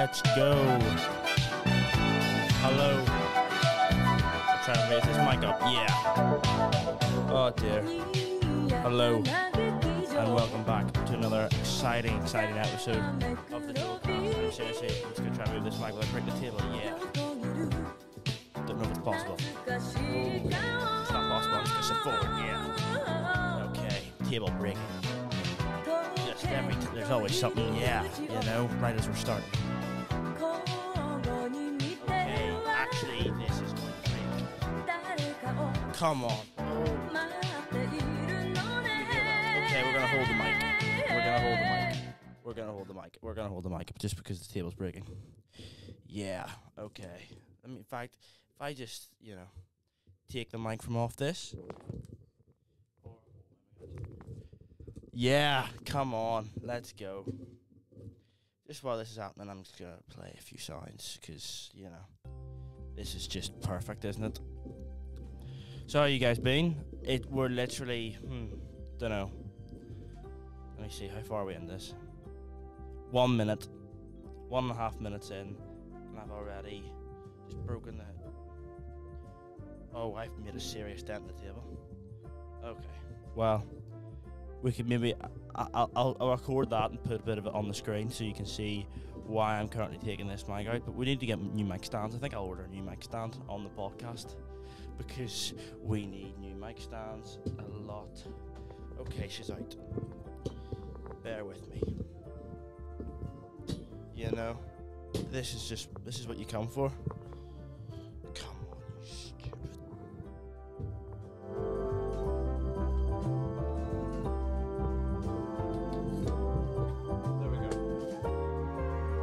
Let's go. Hello. I'm trying to raise this mic up. Yeah. Oh dear. Hello. And welcome back to another exciting episode of the Dolecast. Seriously, I'm just going to try and move this mic without breaking the table. Yeah. Don't know if it's possible. Oh, it's not possible. I'm just going to sit forward. Yeah. Okay. Table breaking. There's always something, yeah, you know, right as we're starting. Okay, actually, this is going to break. Come on. Okay, we're going to hold the mic. We're going to hold the mic just because the table's breaking. Yeah, okay. I mean, in fact, if I just, you know, take the mic from off this. Yeah, come on, let's go. Just while this is happening, I'm just going to play a few sounds, because, you know, this is just perfect, isn't it? So how you guys been? We're literally, don't know. Let me see, how far are we in this? 1 minute, 1.5 minutes in, and I've already just broken the... Oh, I've made a serious dent in the table. Okay, well... We could maybe, I'll record that and put a bit of it on the screen so you can see why I'm currently taking this mic out. But we need to get new mic stands. I think I'll order a new mic stand on the podcast because we need new mic stands a lot. Okay, she's out. Bear with me. You know, this is what you come for. Come on, you stupid.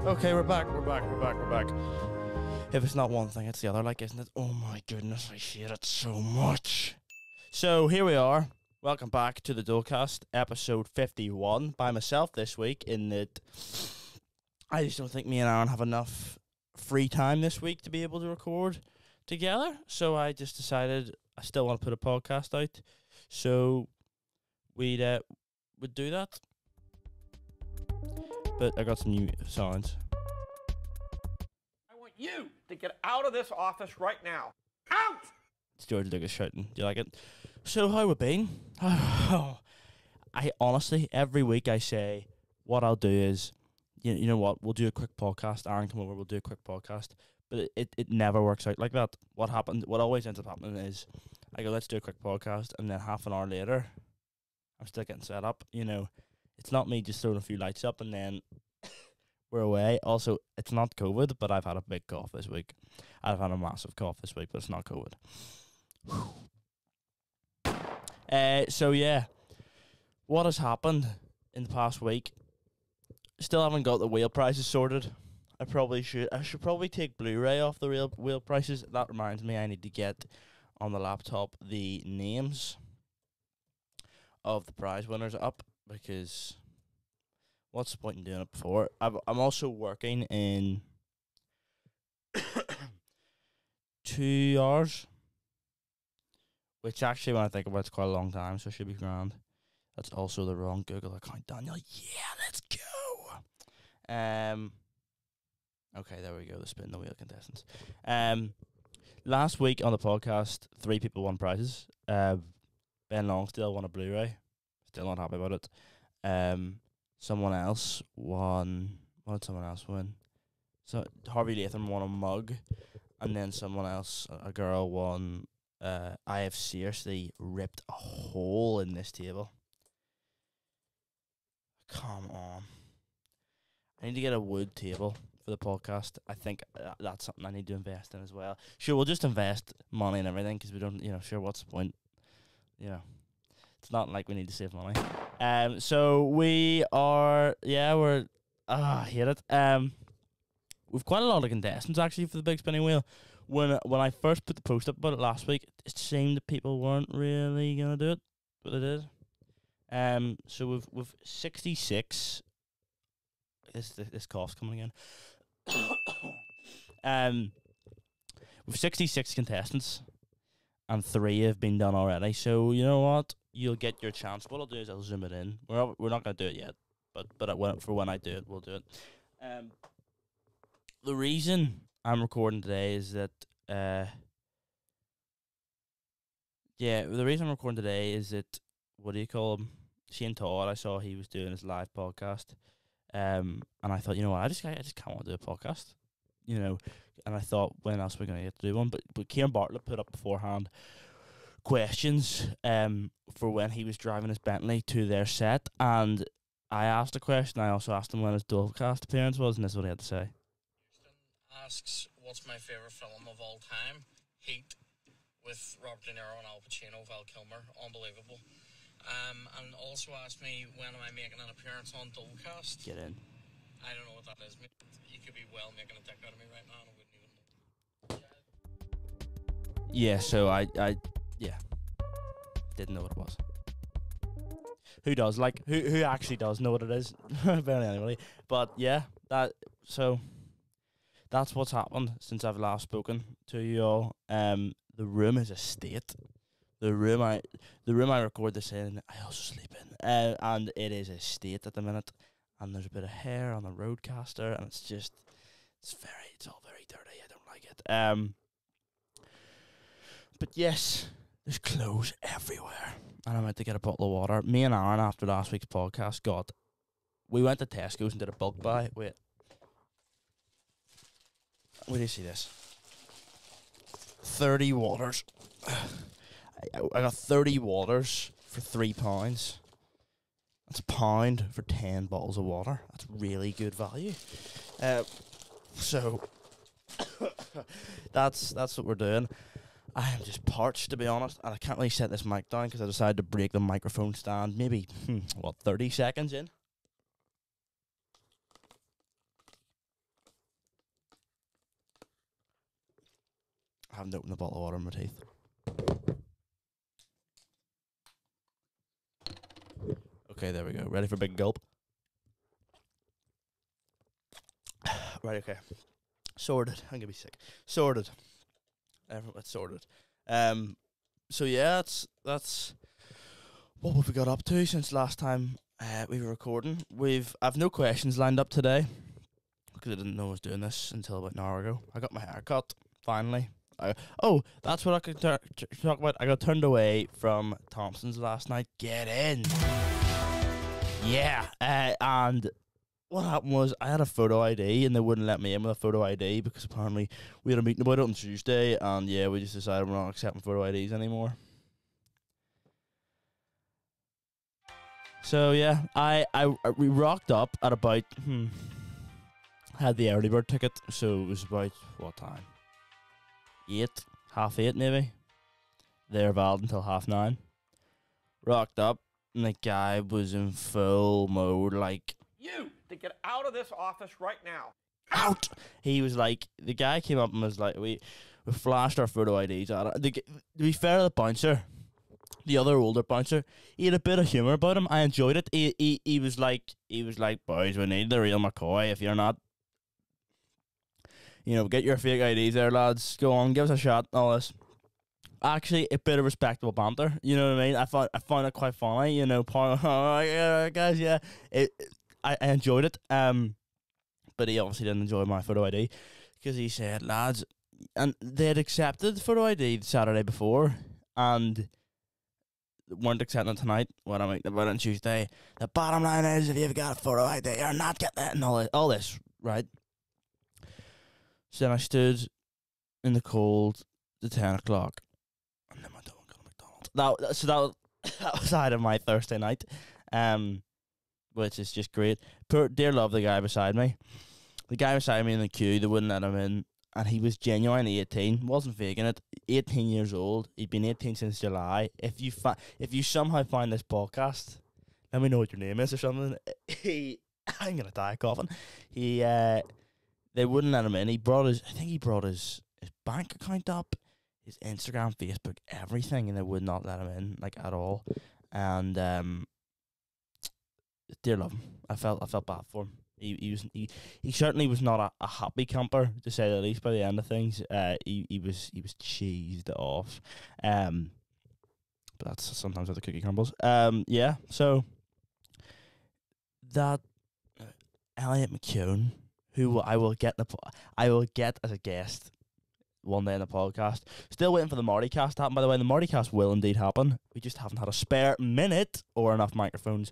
Okay, we're back. If it's not one thing, it's the other, like, isn't it? Oh my goodness, I hate it so much. So, here we are. Welcome back to the Dolecast, episode 51, by myself this week, in that I just don't think me and Aaron have enough free time this week to be able to record together. So, I just decided I still want to put a podcast out. So, we'd do that. But I got some new sounds. I want you to get out of this office right now. Out! It's George Lucas shouting. Do you like it? So how we been? I honestly, every week I say, what I'll do is, you know what, we'll do a quick podcast. Aaron, come over, we'll do a quick podcast. But it never works out like that. What always ends up happening is, I go, let's do a quick podcast, and then half an hour later, I'm still getting set up, you know. It's not me just throwing a few lights up and then we're away. Also, it's not COVID, but I've had a big cough this week. I've had a massive cough this week, but it's not COVID. So, yeah. What has happened in the past week? Still haven't got the wheel prices sorted. I should probably take Blu-ray off the wheel prices. That reminds me, I need to get on the laptop the names of the prize winners up. Because what's the point in doing it before? I'm also working in 2 hours, which actually, when I think about it, it's quite a long time, so it should be grand. That's also the wrong Google account, Daniel. Yeah, let's go. Okay, there we go. The spin the wheel contestants. Last week on the podcast, 3 people won prizes. Ben Longstill won a Blu-ray. Still not happy about it. Someone else won. What did someone else win? So Harvey Latham won a mug, and then someone else, a girl, won. I have seriously ripped a hole in this table. Come on. I need to get a wood table for the podcast. I think that's something I need to invest in as well. Sure, we'll just invest money and everything because we don't, sure, what's the point? It's not like we need to save money. So we are, I hate it. We've quite a lot of contestants actually for the big spinning wheel. When I first put the post up about it last week, it seemed that people weren't really gonna do it, but they did. So we've 66. This cough's coming again. We've 66 contestants, and 3 have been done already. So you know what? You'll get your chance. What I'll do is I'll zoom it in. We're not gonna do it yet, but for when I do it, we'll do it. the reason I'm recording today is that the reason I'm recording today is that, what do you call him? Shane Todd. I saw he was doing his live podcast, and I thought, you know what, I just can't want to do a podcast, you know. And I thought, when else are we going to get to do one? But Kieran Bartlett put up beforehand questions for when he was driving his Bentley to their set, and I asked a question. I also asked him when his Dolecast appearance was, and this is what he had to say. Houston asks, what's my favourite film of all time? Heat, with Robert De Niro and Al Pacino, Val Kilmer. Unbelievable. And also asked me, when am I making an appearance on Dolecast? Get in. I don't know what that is. You could be well making a dick out of me right now, and I wouldn't even know. Yeah, so I didn't know what it was. Who does? Like, who actually does know what it is? Barely anybody. But yeah, that's what's happened since I've last spoken to you all. The room is a state. The room I record this in, I also sleep in. And it is a state at the minute. And there's a bit of hair on the roadcaster, and it's all very dirty. I don't like it. But yes, there's clothes everywhere. And I'm out to get a bottle of water. Me and Aaron, after last week's podcast, we went to Tesco's and did a bulk buy. Wait do you see this? 30 waters. I got 30 waters for £3. That's £1 for 10 bottles of water. That's really good value. So that's what we're doing. I am just parched, to be honest, and I can't really set this mic down because I decided to break the microphone stand maybe 30 seconds in. I haven't opened the bottle of water in my teeth. Okay, there we go. Ready for a big gulp? Right, okay. Sorted. I'm gonna be sick. Sorted. Everyone's sorted. So yeah, that's what have we got up to since last time we were recording. I've no questions lined up today because I didn't know I was doing this until about an hour ago. I got my hair cut finally. That's what I could talk about. I got turned away from Thompson's last night. Get in. Yeah, and what happened was I had a photo ID and they wouldn't let me in with a photo ID because apparently we had a meeting about it on Tuesday, and yeah, we just decided we're not accepting photo IDs anymore. So yeah, we rocked up at about had the early bird ticket, so it was about what time? 8:30 maybe. They're valid until 9:30. Rocked up. And the guy was in full mode, like, You to get out of this office right now. out! He was like, the guy came up and was like, we flashed our photo IDs at it. To be fair to the bouncer, the other older bouncer, he had a bit of humour about him. I enjoyed it. He was like, boys, we need the real McCoy. If you're not, get your fake IDs there, lads. Go on, give us a shot, all this. Actually, a bit of respectable banter. You know what I mean? I found it quite funny. Guys, yeah. I enjoyed it. But he obviously didn't enjoy my photo ID because he said, lads, and they had accepted photo ID the Saturday before and weren't accepting it tonight. What I'm about on Tuesday. The bottom line is, if you've got a photo ID, you're not getting it, and all this, right? So then I stood in the cold to 10 o'clock. And then went home and got a McDonald's. That was out of my Thursday night, which is just great. Dear love, the guy beside me. The guy beside me in the queue, they wouldn't let him in, and he was genuinely 18, wasn't faking it. 18 years old. He'd been 18 since July. If you somehow find this podcast, let me know what your name is or something. I'm gonna die coughing. They wouldn't let him in. He brought his bank account up, his Instagram, Facebook, everything, and they would not let him in, like, at all. And dear love him. I felt bad for him. He certainly was not a happy camper, to say the least. By the end of things, he was cheesed off. But that's sometimes how the cookie crumbles. So that Elliot McKeown, I will get as a guest one day in the podcast. Still waiting for the Marty cast to happen, by the way. The Marty cast will indeed happen. We just haven't had a spare minute or enough microphones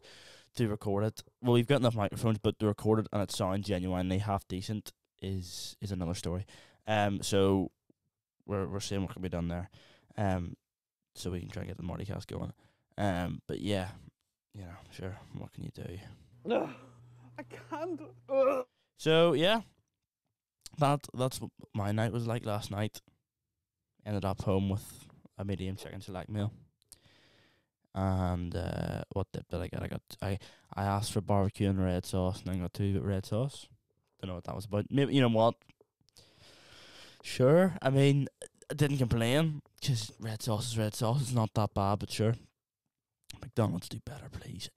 to record it. Well, we've got enough microphones, but to record it and it sounds genuinely half decent is another story. So we're seeing what can be done there. So we can try and get the Marty cast going. But yeah, you know, sure, what can you do? Ugh, I can't. So yeah, that's what my night was like last night. Ended up home with a medium chicken select meal. And what dip did I get? I asked for barbecue and red sauce, and I got 2 red sauce. Don't know what that was about. Maybe, you know what? Sure. I mean, I didn't complain because red sauce is red sauce. It's not that bad, but sure. McDonald's, do better, please.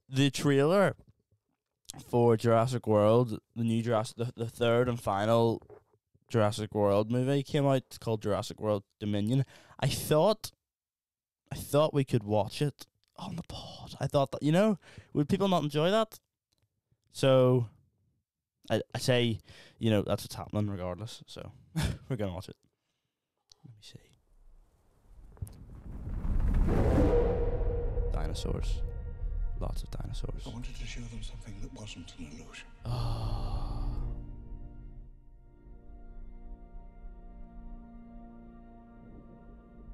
The trailer for Jurassic World, the new the third and final Jurassic World movie came out. It's called Jurassic World Dominion. I thought we could watch it on the pod. I thought that, you know, would people not enjoy that? So I say, you know, that's what's happening regardless. So we're gonna watch it. Let me see. Dinosaurs. Lots of dinosaurs. I wanted to show them something that wasn't an illusion. Oh.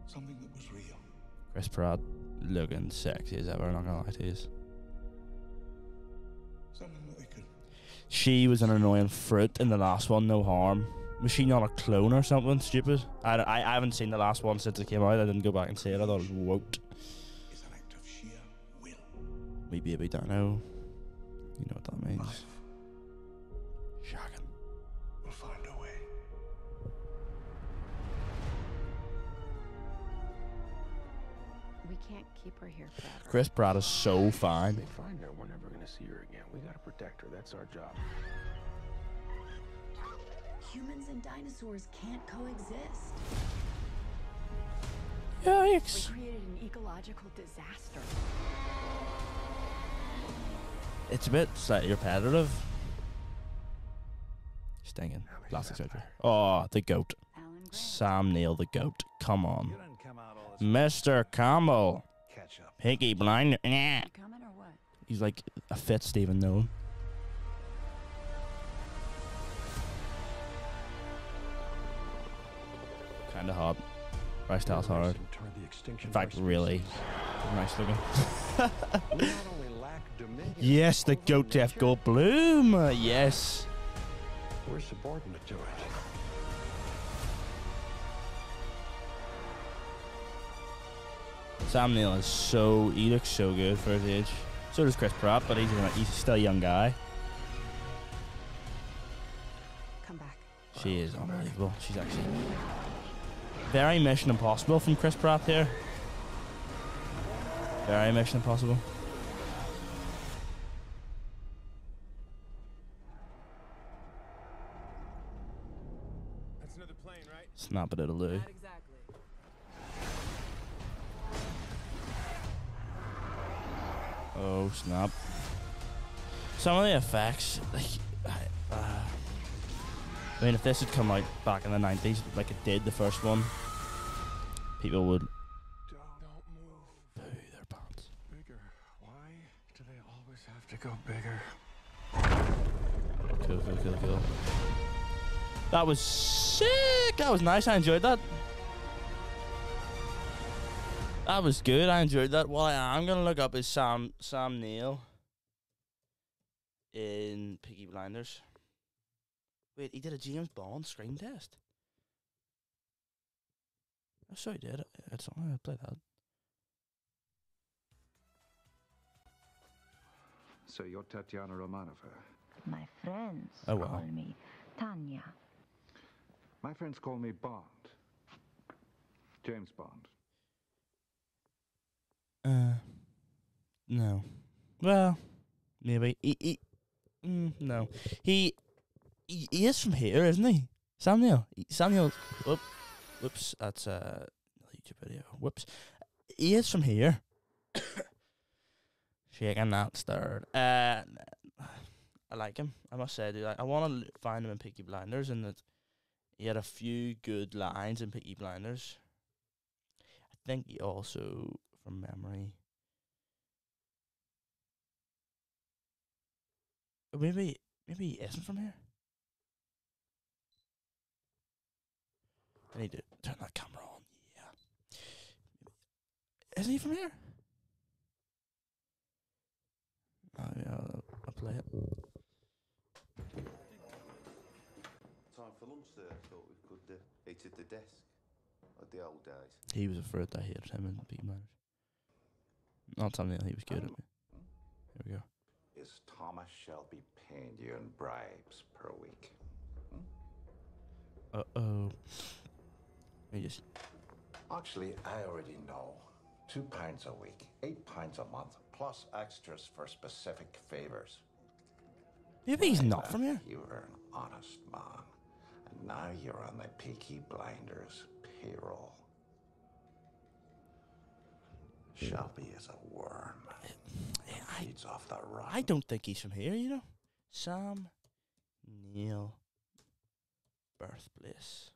Something that was real. Chris Pratt looking sexy as ever, not gonna lie to you. Something that they could. She was an annoying fruit in the last one, no harm. Was she not a clone or something stupid? I haven't seen the last one since it came out. I didn't go back and see it. I thought it was woke. Is an act of sheer will. Me baby dino. You know what that means. Life Shocking. will find a way. We can't keep her here forever. Chris Pratt is so fine. They find her, we're never gonna see her again. We gotta protect her. That's our job. Humans and dinosaurs can't coexist. Yikes. We created an ecological disaster. It's a bit slightly repetitive. Stinging. Plastic surgery. Oh, the goat. Alan Grant. Sam Neill, the goat. Come on. You didn't come out all this. Mr. Campbell. Catch up. Peaky Blinder. You coming or what? He's like a fit Stephen Nolan. Kinda hot. Bryce Dallas Howard. In fact, really nice looking. Yes, the goat Jeff Goldblum. Yes. We're subordinate to it. Sam Neill is he looks so good for his age. So does Chris Pratt, but he's still a young guy. Come back. She is unbelievable. She's actually very Mission Impossible from Chris Pratt here. Very Mission Impossible. That's another plane, right? Snap it, it'll do. Not exactly. Oh, snap. Some of the effects, like, I mean, if this had come out back in the 90s, like it did the first one, people would Don't move. poo their pants. Bigger. Why do they always have to go bigger? Cool. That was sick! That was nice, I enjoyed that. That was good, I enjoyed that. What I am going to look up is Sam Neill in Peaky Blinders. Wait, he did a James Bond screen test? Oh, sorry, he did. It's on. I played that. So you're Tatiana Romanova. My friends Oh, wow. call me Tanya. My friends call me Bond. James Bond. No. Well, maybe. No. He is from here, isn't he? Sam Neill. Whoops. That's a YouTube video. Whoops. He is from here. Shaking that stirred. I like him. I must say, I do. I want to find him in Peaky Blinders, and that he had a few good lines in Peaky Blinders. I think he also, from memory, maybe he isn't from here. I need to turn that camera on. Yeah, isn't he from here? Oh yeah, I'll play it. Time for lunch there. Thought we could eat at the desk, like the old days. He was a fruit. I hated him in Peaky Blinders. Not something that he was good at. Here we go. Is Thomas Shelby paying you in bribes per week? Uh-oh. Let me just... Actually, I already know. £2 a week, £8 a month, plus extras for specific favors. Maybe he's not from here. You were an honest man, and now you're on the Peaky Blinders payroll. Shelby is a worm. Feeds off the rock. I don't think he's from here, you know. Sam Neill, birthplace.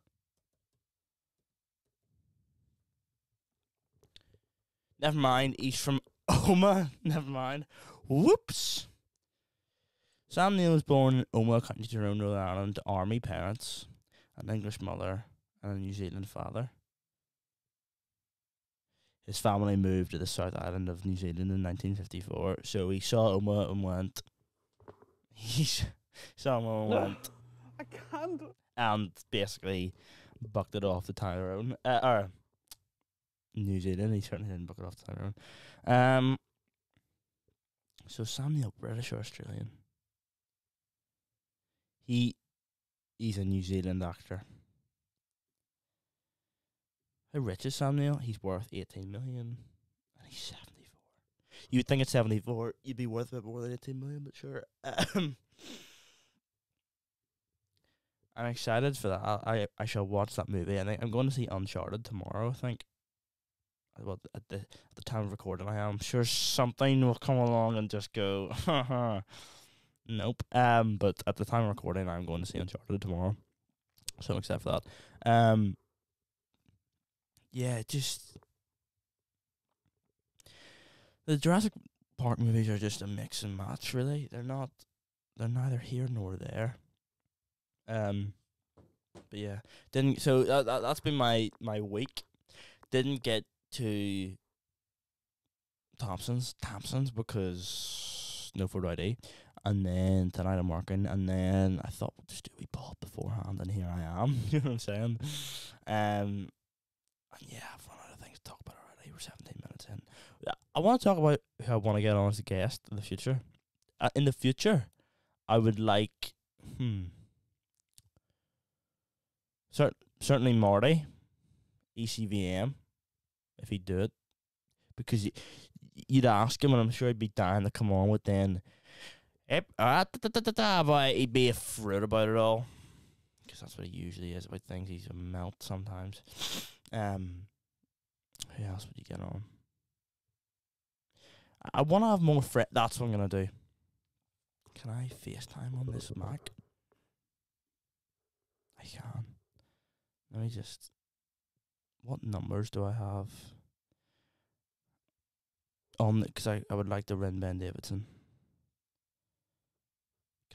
Never mind, he's from Omagh. Never mind. Whoops. Sam Neill was born in Omagh, County Tyrone, Northern Ireland, to army parents, an English mother, and a New Zealand father. His family moved to the South Island of New Zealand in 1954, so he saw Omagh and went. He saw Omagh and went. I can't. And basically bucked it off the Tyrone. Or New Zealand, he certainly didn't buck it off the Tyrone. So Sam Neill, British or Australian? He's a New Zealand actor. How rich is Sam Neill? He's worth 18 million. And he's 74. You would think at 74 you'd be worth a bit more than 18 million, but sure. I'm excited for that. I shall watch that movie. I think I'm going to see Uncharted tomorrow, I think. Well, at the time of recording, I'm sure something will come along and just go, nope. But at the time of recording, I'm going to see Uncharted tomorrow. So I'm excited for that. Yeah, just the Jurassic Park movies are just a mix and match, really. They're neither here nor there. But yeah, that's been my week. Didn't get to Thompson's because no photo ID. And then tonight I'm working, and then I thought we'll just do a wee pod beforehand, and here I am. You know what I'm saying? And yeah, I've run out of things to talk about already. We're 17 minutes in. I want to talk about who I want to get on as a guest in the future. In the future, I would like, certainly Marty, ECVM, if he'd do it. Because you'd ask him, and I'm sure he'd be dying to come on with then, but he'd be a fruit about it all. Because that's what he usually is about things. He's a melt sometimes. Who else would you get on? I want to have more friends. That's what I'm going to do. Can I FaceTime on this Mac? I can. Let me just... What numbers do I have? On because I would like to ring Ben Davidson.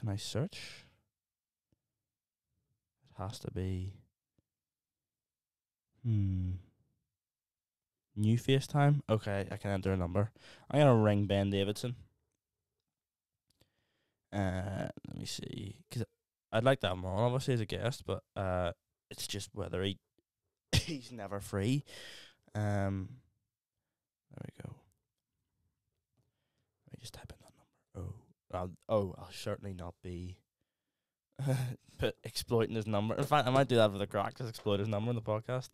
Can I search? It has to be... New FaceTime? Okay, I can enter a number. I'm going to ring Ben Davidson. Let me see. Because I'd like to have him on, obviously, as a guest, but it's just whether he's never free. There we go. Let me just type in that number. I'll certainly not be exploiting his number. In fact, I might do that for the crack, just exploit his number in the podcast.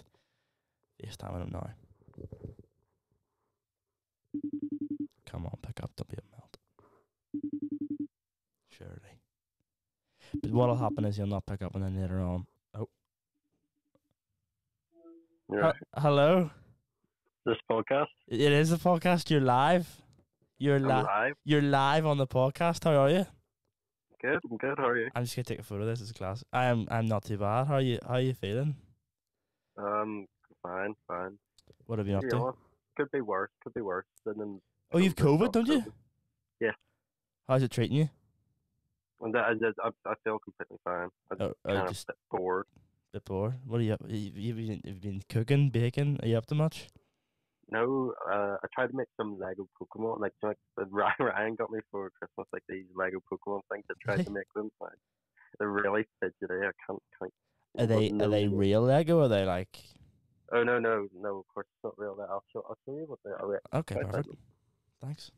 FaceTime him now. Come on, pick up. Don't be a melt. Surely. But what'll happen is he'll not pick up, and then later on... Oh. Hello? This podcast? It is a podcast. You're live. You're live? You're live on the podcast. How are you? Good, I'm good. How are you? I'm just gonna take a photo of this as a class. I'm not too bad. How are you feeling? Fine. What have you been up You to? know, could be worse. And then Oh, you've COVID, don't you? Yeah. How's it treating you? And I feel completely fine. I'm kind of just a bit bored. bit bored. What are you up? You've been cooking, baking. Are you up to much? No, I tried to make some Lego Pokemon. Like Ryan got me for Christmas, like these Lego Pokemon things. I tried to make them. Like, they're really fidgety. I can't. Are they real Lego? Or are they like? Oh no! Of course it's not real. I'll show you what they are. Okay, perfect. Thanks.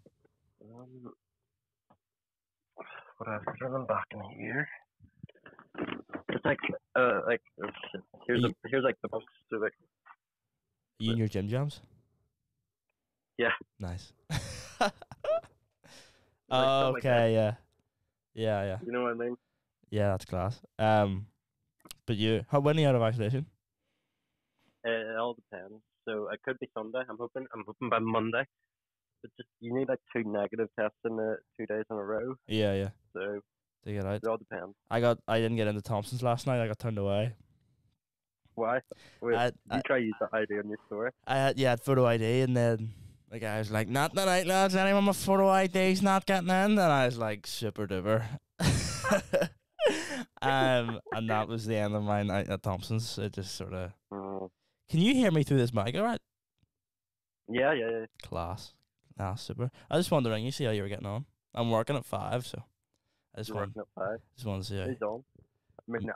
What I've driven back in here. It's like here's like the box. So like. Are you in your gym jams? Yeah. Nice. Okay. Like Yeah. You know what I mean? Yeah, that's class. But when are you out of isolation? It all depends. So it could be Sunday. I'm hoping by Monday. But just you need like 2 negative tests in 2 days in a row. Yeah. So to get out. It all depends. I didn't get into Thompson's last night. I got turned away. Why? Wait, you try to use that ID on your story? I had photo ID, and then the guy was like, "Not tonight, lads. Anyone with photo ID's not getting in." And I was like, "Super duper." And that was the end of my night at Thompson's. It just sort of. Can you hear me through this mic, alright? Yeah. Class. Super. I just wanted to ring you, see how you were getting on. I'm working at 5, so I just wanted to see how. He's on. I mean,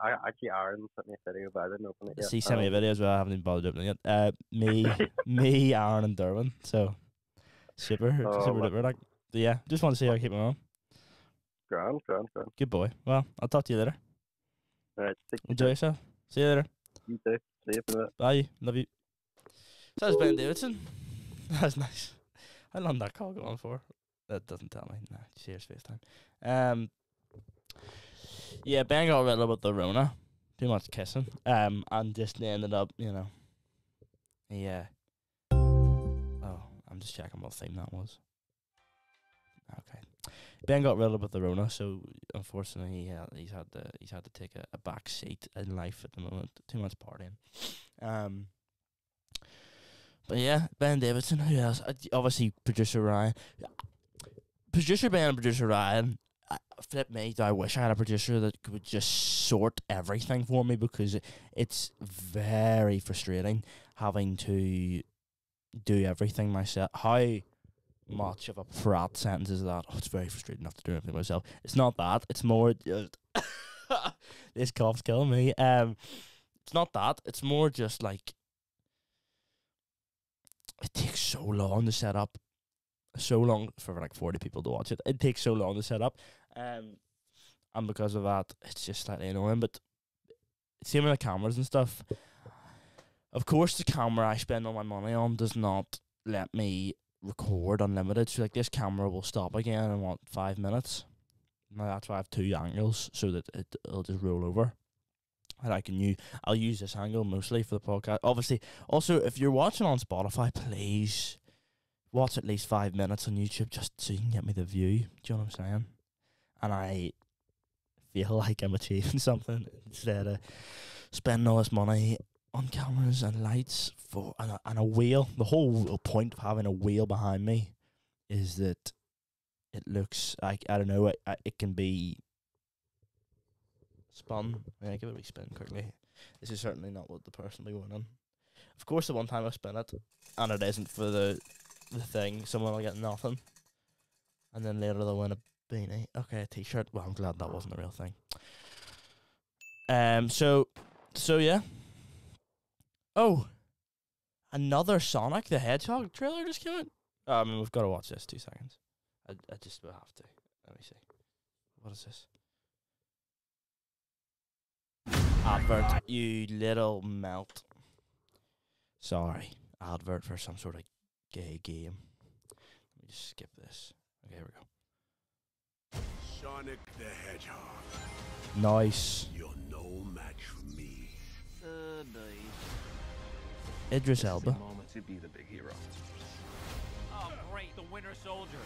Aaron sent me a video, but I didn't open it yet. He sent me a video as well. I haven't even bothered opening it. Me, Aaron, and Derwin. So super duper. Like, yeah. Just want to see how I keep it on. Grand. Good boy. Well, I'll talk to you later. Alright. Enjoy yourself. See you later. You too. See you for a bit. Bye. Love you. So that was Ben Davidson. That was nice. How long that call go on for? That doesn't tell me. Nah, cheers FaceTime. Yeah, Ben got rid about the Rona. Too much kissing. And just ended up, Yeah. Oh, I'm just checking what theme that was. Okay. Ben got rid about the Rona, so unfortunately he's had to take a back seat in life at the moment. Too much partying. But yeah, Ben Davidson. Who else? Obviously, producer Ryan. Producer Ben and producer Ryan. Flip me. I wish I had a producer that could just sort everything for me, because it's very frustrating having to do everything myself. How much of a prat sentence is that? Oh, it's very frustrating not to do everything myself. It's not that. It's more just this cough's killing me. It's not that. It's more just like it takes so long to set up. So long for like 40 people to watch it. It takes so long to set up. And because of that, it's just slightly annoying. But same with the cameras and stuff. Of course, the camera I spend all my money on does not let me record unlimited. So like this camera will stop again in 5 minutes. Now that's why I have 2 angles, so that it'll just roll over. And I'll use this angle mostly for the podcast. Obviously, also if you're watching on Spotify, please watch at least 5 minutes on YouTube just so you can get me the view. Do you know what I'm saying? And I feel like I'm achieving something instead of spending all this money on cameras and lights and a wheel. The whole point of having a wheel behind me is that it looks like, I don't know, it can be spun. Yeah, give it a wee spin quickly. This is certainly not what the person will be winning. Of course, the one time I spin it and it isn't for the thing, someone will get nothing, and then later they'll win a beanie. Okay, a t-shirt. Well, I'm glad that wasn't a real thing. So yeah. Oh, another Sonic the Hedgehog trailer just came out. I mean, we've got to watch this. 2 seconds. I just will have to. Let me see. What is this? Advert, you little melt. Sorry, advert for some sort of gay game. Let me just skip this. Okay, here we go. Sonic the Hedgehog. Nice. You're no match for me. Idris Elba. Moment to be the big hero. Oh, great, the Winter Soldier.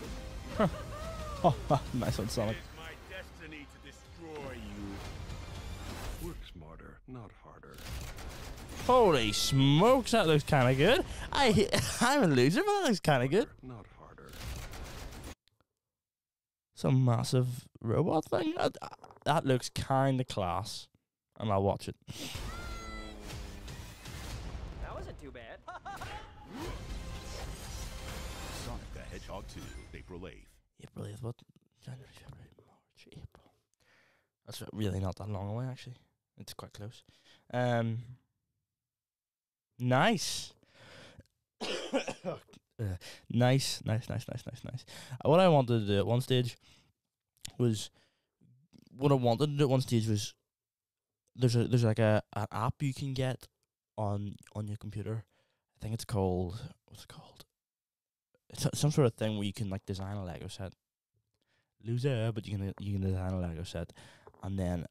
Oh, nice one, Sonic. It is my destiny to destroy you. Work smarter, not harder. Holy smokes, that looks kind of good. I'm a loser, but that looks kind of good. Not harder. Some massive robot thing. That looks kind of class, and I'll watch it. That wasn't too bad. Sonic the Hedgehog 2, April 8th. April 8th, what? January, February, March, April. That's really not that long away, actually. It's quite close. Nice. Nice. What I wanted to do at one stage was there's like an app you can get on your computer. I think it's called, what's it called? It's some sort of thing where you can like design a Lego set. Loser, but you can design a Lego set, and then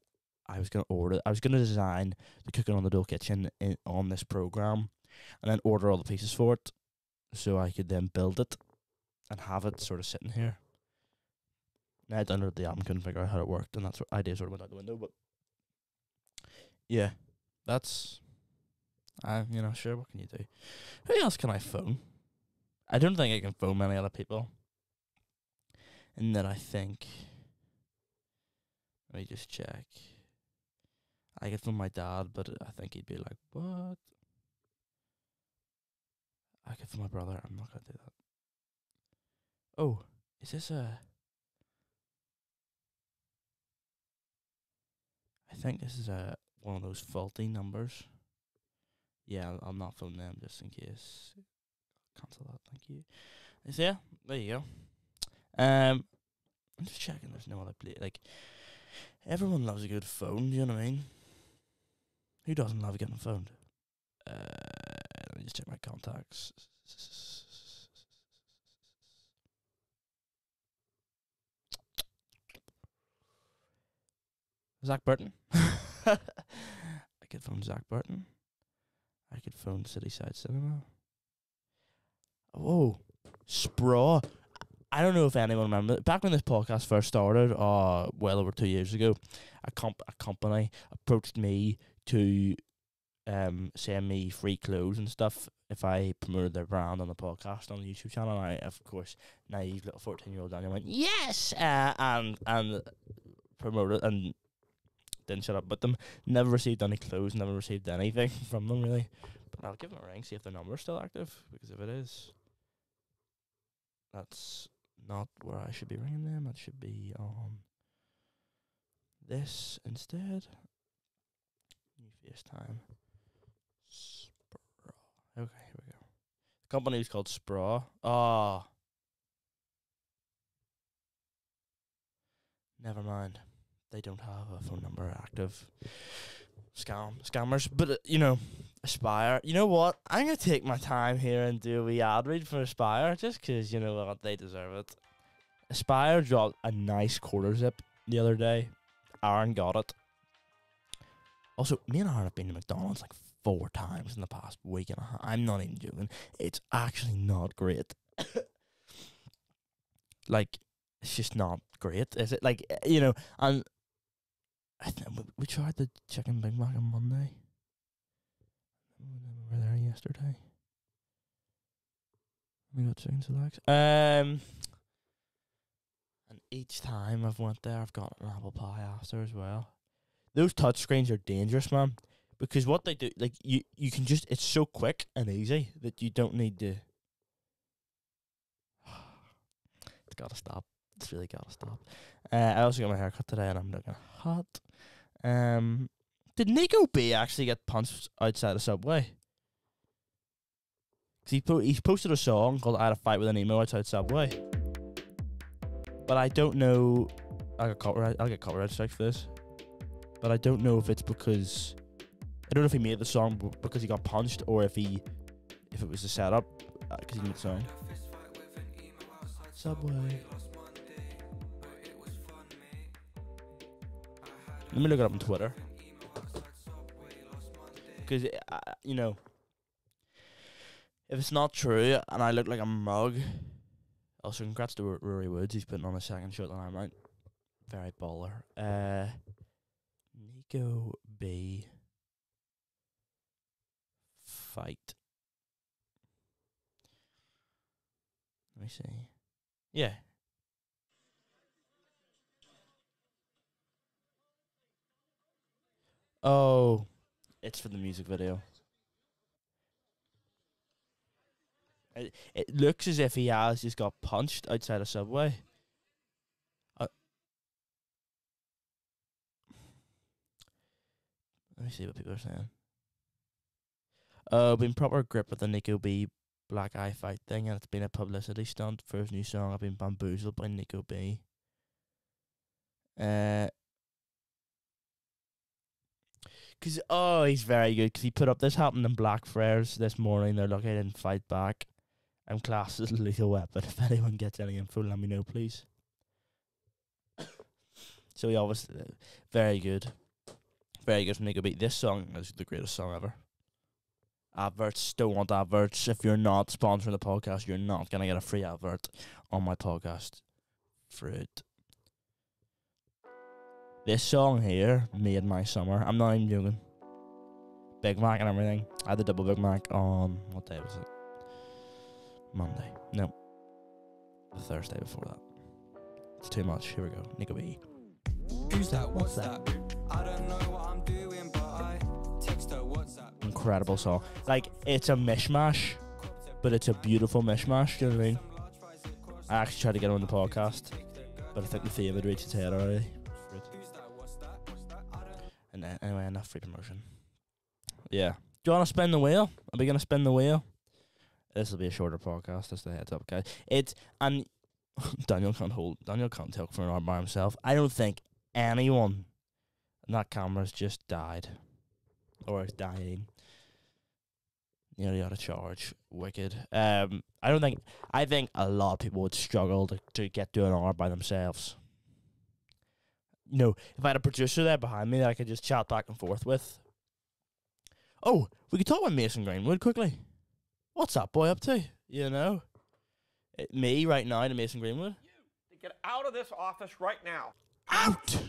I was gonna design the Cooking on the Dole kitchen on this program, and then order all the pieces for it, so I could then build it and have it sort of sitting here. Now I downloaded the app and couldn't figure out how it worked, and that's what idea sort of went out the window. But yeah, that's sure, what can you do? Who else can I phone? I don't think I can phone many other people. And then I think, let me just check. I could phone my dad, but I think he'd be like, what? I could phone my brother. I'm not going to do that. Oh, is this I think this is one of those faulty numbers. Yeah, I'll not phone them just in case. Cancel that, thank you. So yeah, there you go. I'm just checking there's no other place. Like, everyone loves a good phone, do you know what I mean? Who doesn't love getting phoned? Let me just check my contacts. Zach Burton. I could phone Zach Burton. I could phone Cityside Cinema. Whoa, Spraw. I don't know if anyone remembers. Back when this podcast first started, well over 2 years ago, a company approached me to send me free clothes and stuff if I promoted their brand on the podcast on the YouTube channel. And I, of course, naive little 14-year-old Daniel went, yes, and promoted and didn't shut up with them. Never received any clothes, never received anything from them, really. But I'll give them a ring, see if their number's still active, because if it is, that's not where I should be ringing them. It should be on this instead. New FaceTime. Spraw. Okay, here we go. The company is called Spraw. Never mind. They don't have a phone number active. Scammers. But, Aspire. You know what? I'm going to take my time here and do a wee ad read for Aspire, just 'cause, you know what, they deserve it. Aspire dropped a nice quarter zip the other day. Aaron got it. Also, me and Aaron have been to McDonald's like 4 times in the past week and a half. I'm not even joking. It's actually not great. Like, it's just not great, is it? Like, and I think we tried the chicken Big Mac on Monday. We were there yesterday. We got chicken selects. And each time I've went there, I've got an apple pie after as well. Those touchscreens are dangerous, man. Because what they do, like, you can just, it's so quick and easy that you don't need to. It's gotta stop. It's really gotta stop. I also got my hair cut today and I'm looking hot. Did Nico B actually get punched outside a Subway? 'Cause he posted a song called "I Had a Fight with an Emo" outside Subway. But I don't know. I'll get copyright strikes for this. But I don't know if it's because I don't know if he made the song because he got punched or if it was the setup because he made the song. Subway. Let me look it up on Twitter. Because, if it's not true and I look like a mug. Also, congrats to Rory Woods. He's putting on a second show at the Limelight. Very baller. Nico B. Fight. Let me see. Yeah. Oh, it's for the music video. It looks as if he has just got punched outside a Subway. Let me see what people are saying. Been proper grip with the Nico B Black Eye fight thing, and it's been a publicity stunt for his new song. I've been bamboozled by Nico B. He's very good. Because he put up this happened in Blackfriars this morning. They're lucky I didn't fight back. I'm classed as a lethal weapon. If anyone gets any info, let me know, please. So he obviously very good. Very good from Nico B. This song is the greatest song ever. Adverts, don't want adverts. If you're not sponsoring the podcast, you're not going to get a free advert on my podcast. Fruit. This song here made my summer. I'm not even joking. Big Mac and everything. I had the double Big Mac on, what day was it? Monday. No. The Thursday before that. It's too much. Here we go. Nico B. Who's that? What's that? I don't know what I'm doing, but I text her WhatsApp. Incredible song. Like, it's a mishmash, but it's a beautiful mishmash. Do you know what I mean? I actually tried to get him on the podcast, but I think the fame had reached its head already. And anyway, enough free promotion. Yeah. Do you want to spin the wheel? Are we going to spin the wheel? This will be a shorter podcast. That's the heads up, guys. And Daniel can't talk for an hour by himself. I don't think anyone in that camera's just died. Or is dying. Nearly out of charge. Wicked. I think a lot of people would struggle to get to an hour by themselves. You know, if I had a producer there behind me that I could just chat back and forth with. Oh, we could talk about Mason Greenwood quickly. What's that boy up to? You know? Me right now to Mason Greenwood. To get out of this office right now. Out!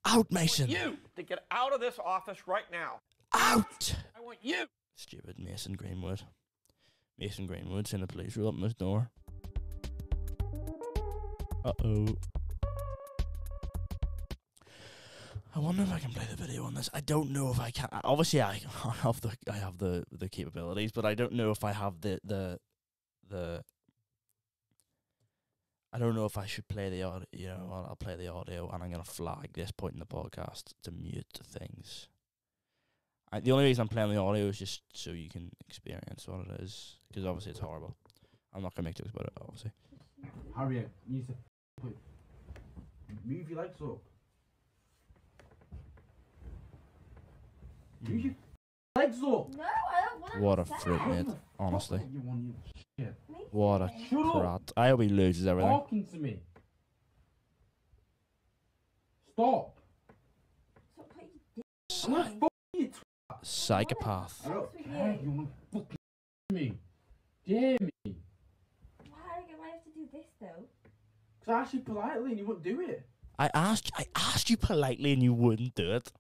Out, Mason! You to get out of this office right now. Out! I want you. Stupid Mason Greenwood. Mason Greenwood's in the police roll up his door. Uh-oh. I wonder if I can play the video on this. I don't know if I can. Obviously, I have the capabilities, but I don't know if I have the. I don't know if I should play the audio. You know, I'll play the audio, and I'm gonna flag this point in the podcast to mute things. The only reason I'm playing the audio is just so you can experience what it is, because obviously it's horrible. I'm not gonna make jokes about it, obviously. Harriet, you need to move your legs up. Move your legs up. No, I don't want to. What a fruit, mate. Honestly. You want your shit. What a Shut prat. up. I hope he loses everything. Talking to me. Stop. Psychopath. I don't care. You want to fucking me. Do you hear me? Why do I have to do this though? Because I asked you politely and you wouldn't do it. I asked you politely and you wouldn't do it.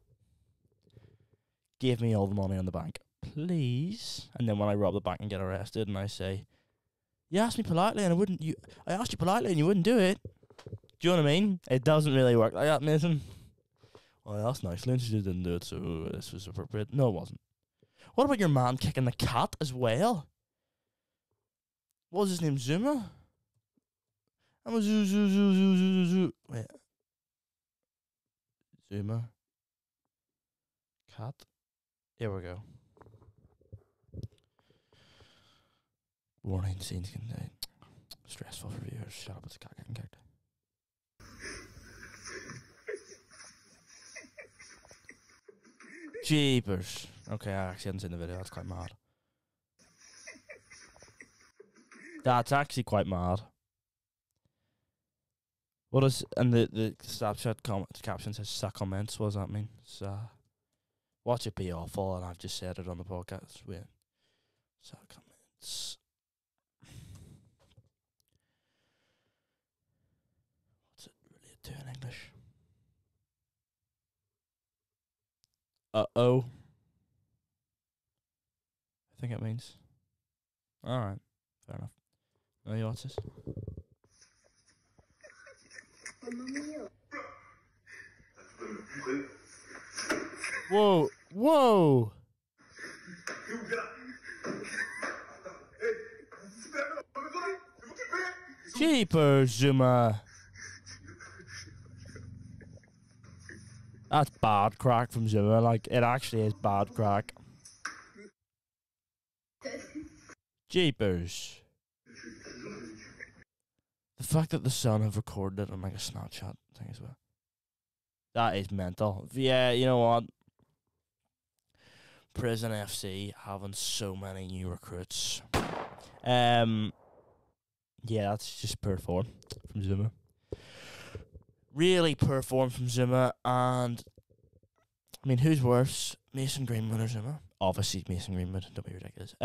Give me all the money in the bank, please. And then when I rob the bank and get arrested, and I say, "You asked me politely and I asked you politely and you wouldn't do it." Do you know what I mean? It doesn't really work like that, Mason. Well, I asked nicely and she didn't do it, so this was appropriate. No, it wasn't. What about your man kicking the cat as well? What was his name? Zuma? I'm a zoo. Wait. Zuma. Cat. Here we go. Warning scenes contain stressful for viewers. Shut up, it's a cat getting kicked. Jeepers. Okay, I actually haven't seen the video. That's quite mad. That's actually quite mad. What is, and the Snapchat caption says suck comments. What does that mean? Watch it be awful, and I've just said it on the podcast. Wait. Suck comments. What's it related to in English? Uh-oh. I think it means. Alright. Fair enough. No, you watch this? Whoa. Whoa. Jeepers, Zuma. That's bad crack from Zuma. Like, it actually is bad crack. Jeepers. The fact that the Sun have recorded it on like a Snapchat thing as well. That is mental. Yeah, you know what? Prison FC having so many new recruits. Yeah, that's just poor form from Zuma. Really poor form from Zuma, and I mean, who's worse, Mason Greenwood or Zuma? Obviously, Mason Greenwood. Don't be ridiculous.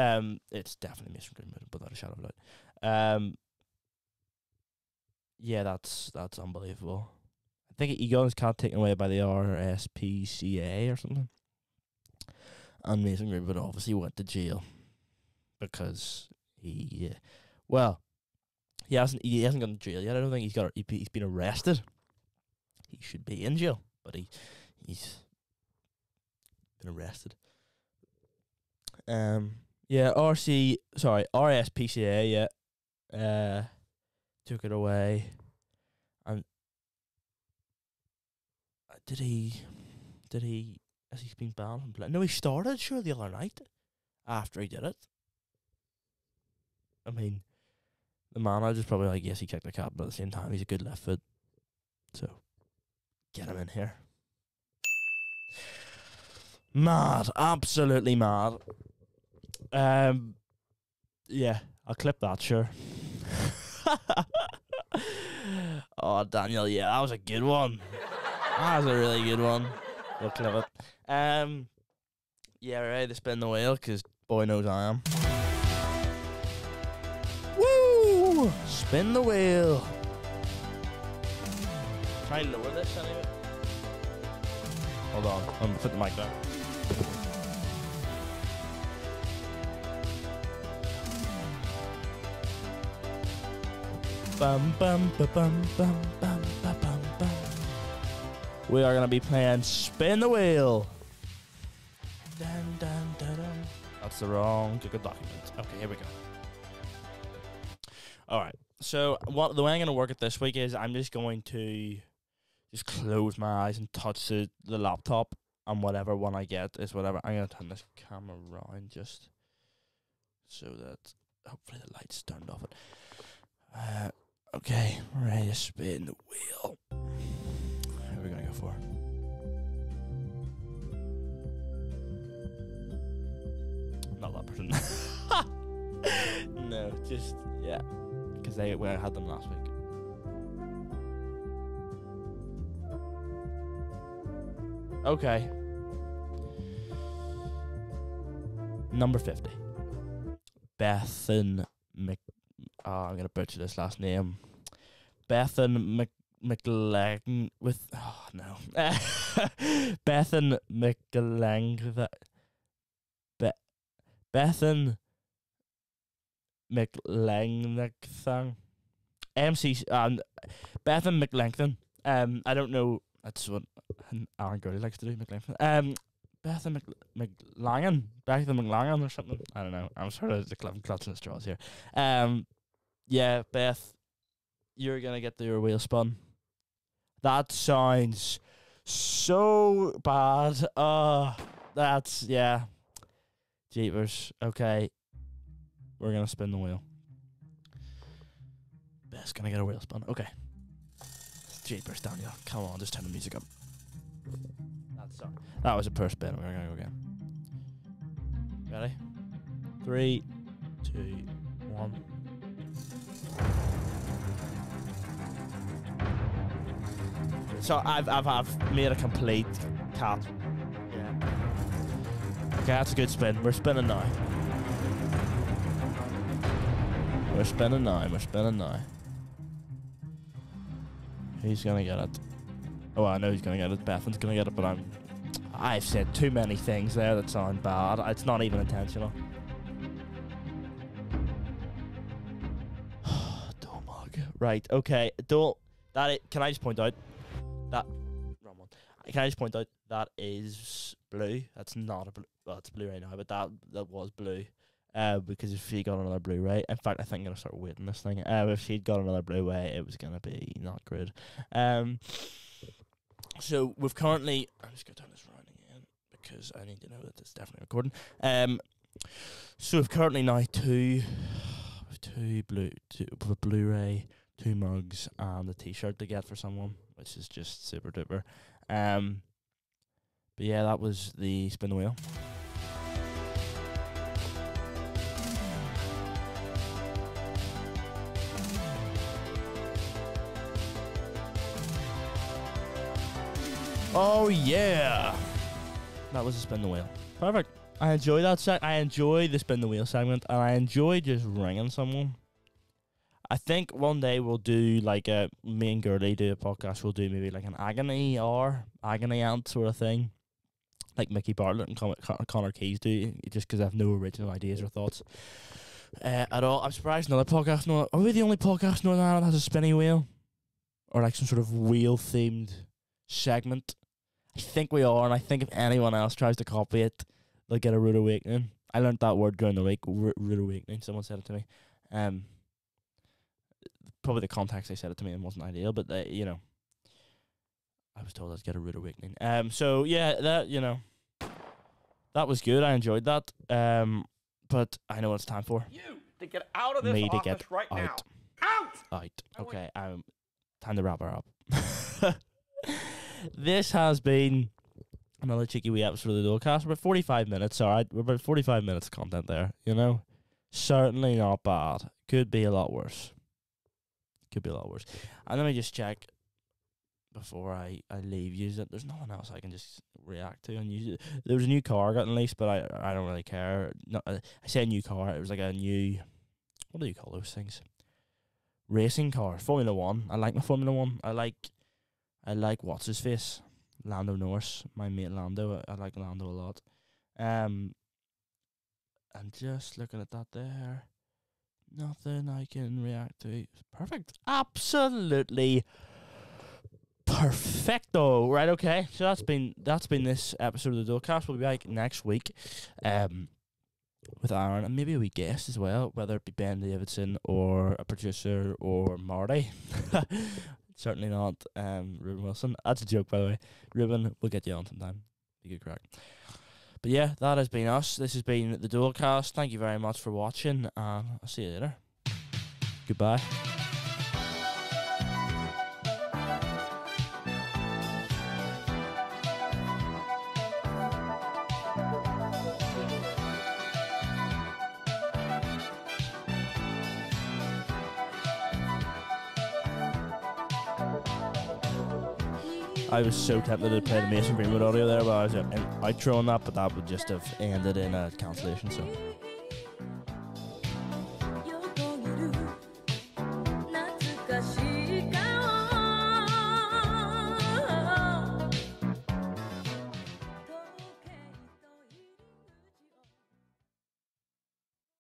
It's definitely Mason Greenwood, without a shadow of a doubt. Yeah, that's unbelievable. I think he got his card taken away by the RSPCA or something, and Mason Greenwood obviously went to jail because he hasn't gone to jail yet. I don't think he's been arrested. He should be in jail, but he's been arrested. RSPCA, took it away, and has he been banned from playing? No, he started sure the other night after he did it. I mean, the manager's probably like, yes, he kicked the cap, but at the same time, he's a good left foot, so get him in here. Mad, absolutely mad. Yeah, I'll clip that, sure. Oh, Daniel, yeah, that was a good one. That was a really good one. We'll clip it. Yeah, ready to spin the wheel, because boy knows I am. Woo! Spin the wheel. Try and lower this anyway. Hold on, I'm gonna put the mic down. Bum bum ba bum bum bum ba bum bum. We are gonna be playing Spin the Wheel. Dun dun dun dun. That's the wrong Google document. Okay, here we go. Alright, so the way I'm gonna work it this week is I'm just going to just close my eyes and touch the laptop, and whatever one I get is whatever. I'm gonna turn this camera around just so that hopefully the light's turned off it. Okay, ready to spin the wheel. Who are we gonna go for? Not that person. No, just, yeah. Because I had them last week. Okay. Number 50. Bethan I'm going to butcher this last name. Bethan McLang with... Oh, no. Bethan McLang... Bethan McLangthang. Bethan McLangthang. I don't know. That's what Aaron Gurley likes to do, McLangthang. Bethan McLangan or something. I don't know. I'm sort of clutching the straws here. Yeah, Beth, you're gonna get your wheel spun. That sounds so bad. That's, yeah. Jeepers. Okay. We're gonna spin the wheel. Beth's gonna get a wheel spun. Okay. Jeepers, Daniel. Come on, just turn the music up. That was a poor spin. We're gonna go again. Ready? 3, 2, 1. So I've made a complete cap. Yeah. Okay, that's a good spin. We're spinning now. We're spinning now. Who's gonna get it? Oh, I know who's gonna get it. Bethan's gonna get it, but I've said too many things there that sound bad. It's not even intentional. Dole mug. Right, okay. Dole, can I just point out that... Wrong one. Can I just point out that is blue? That's not a blue... Well, it's blue right now, but that was blue. Because if she got another Blu-ray... In fact, I think I'm going to start waiting this thing. If she'd got another Blu-ray, it was going to be not good. So we've currently... I'm just going to turn this around again because I need to know that it's definitely recording. So we've currently now two Blu-ray, 2 mugs, and a T-shirt to get for someone, which is just super duper. But yeah, that was the spin the wheel. Oh yeah, that was a spin the wheel. Perfect. I enjoy that I enjoy the spin the wheel segment, and I enjoy just ringing someone. I think one day we'll do like me and Gurley do a podcast. We'll do maybe like an agony aunt sort of thing, like Mickey Bartlett and Connor Keys do. Just because I have no original ideas or thoughts at all. I'm surprised another podcast. Are we the only podcast in Northern Ireland that has a spinny wheel, or like some sort of wheel themed segment? I think we are, and I think if anyone else tries to copy it, they'll get a rude awakening. I learned that word during the week, rude awakening. Someone said it to me. Probably the context they said it to me and wasn't ideal, but I was told I'd get a rude awakening. So yeah, that that was good. I enjoyed that. But I know what it's time for. You to get out of this office right now. Out. Okay. Time to wrap her up. This has been another cheeky wee episode of the Dolecast. We're about 45 minutes. Alright, we're about 45 minutes of content there. Certainly not bad. Could be a lot worse. And let me just check before I leave you that there's nothing else I can just react to and use. There was a new car getting released, but I don't really care. I say a new car. It was like a new, what do you call those things? Racing car, Formula 1. I like my Formula 1. I like what's his face, Lando Norris, my mate Lando. I like Lando a lot. And just looking at that there, nothing I can react to. Perfect, absolutely perfecto. Right, okay. So that's been this episode of the Dolecast. We'll be back next week, with Aaron and maybe a wee guest as well, whether it be Ben Davidson or a producer or Marty. Certainly not Ruben Wilson. That's a joke, by the way. Ruben, we'll get you on sometime. Be good crack. But yeah, that has been us. This has been the Dolecast. Thank you very much for watching, and I'll see you later. Goodbye. I was so tempted to play the Mason Greenwood audio there, but I was outro on that, but that would just have ended in a cancellation, so...